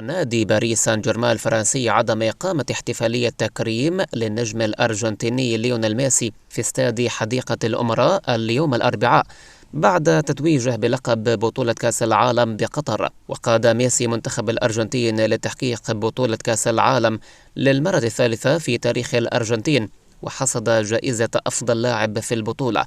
نادي باريس سان جيرمان الفرنسي عدم إقامة احتفالية تكريم للنجم الأرجنتيني ليونيل ميسي في استاد حديقة الأمراء اليوم الأربعاء بعد تتويجه بلقب بطولة كأس العالم بقطر. وقاد ميسي منتخب الأرجنتين لتحقيق بطولة كأس العالم للمرة الثالثة في تاريخ الأرجنتين، وحصد جائزة أفضل لاعب في البطولة.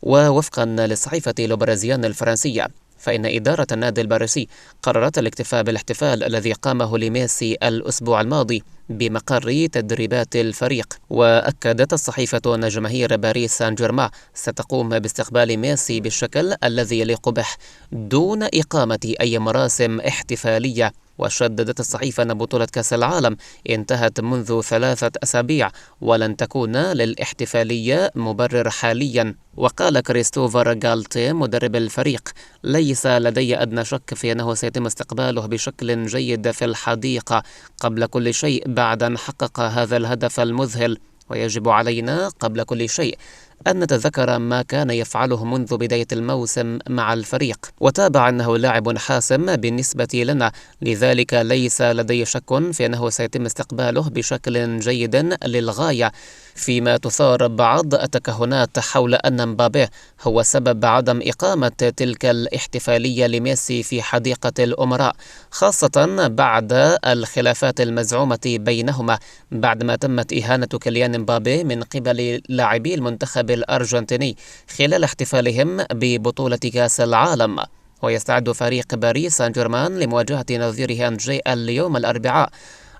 ووفقا لصحيفة لوبرازيان الفرنسية، فإن إدارة النادي الباريسي قررت الاكتفاء بالاحتفال الذي قامه لميسي الأسبوع الماضي بمقر تدريبات الفريق. وأكدت الصحيفة أن جماهير باريس سان جيرمان ستقوم باستقبال ميسي بالشكل الذي يليق به دون إقامة أي مراسم احتفالية. وشددت الصحيفة أن بطولة كأس العالم انتهت منذ 3 أسابيع ولن تكون للاحتفالية مبرر حاليا. وقال كريستوفر غالتي مدرب الفريق: ليس لدي أدنى شك في أنه سيتم استقباله بشكل جيد في الحديقة قبل كل شيء بعد أن حقق هذا الهدف المذهل، ويجب علينا قبل كل شيء أن نتذكر ما كان يفعله منذ بداية الموسم مع الفريق. وتابع أنه لاعب حاسم بالنسبة لنا، لذلك ليس لدي شك في أنه سيتم استقباله بشكل جيد للغاية. فيما تثار بعض التكهنات حول أن مبابي هو سبب عدم إقامة تلك الاحتفالية لميسي في حديقة الأمراء، خاصة بعد الخلافات المزعومة بينهما بعدما تمت إهانة كيليان مبابي من قبل لاعبي المنتخب الأرجنتيني خلال احتفالهم ببطولة كأس العالم. ويستعد فريق باريس سان جيرمان لمواجهة نظيره أنجي اليوم الأربعاء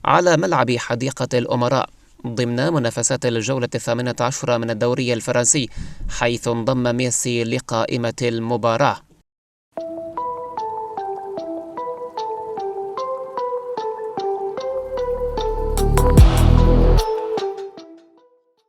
على ملعب حديقة الأمراء ضمن منافسات الجولة 18 من الدوري الفرنسي، حيث انضم ميسي لقائمة المباراة.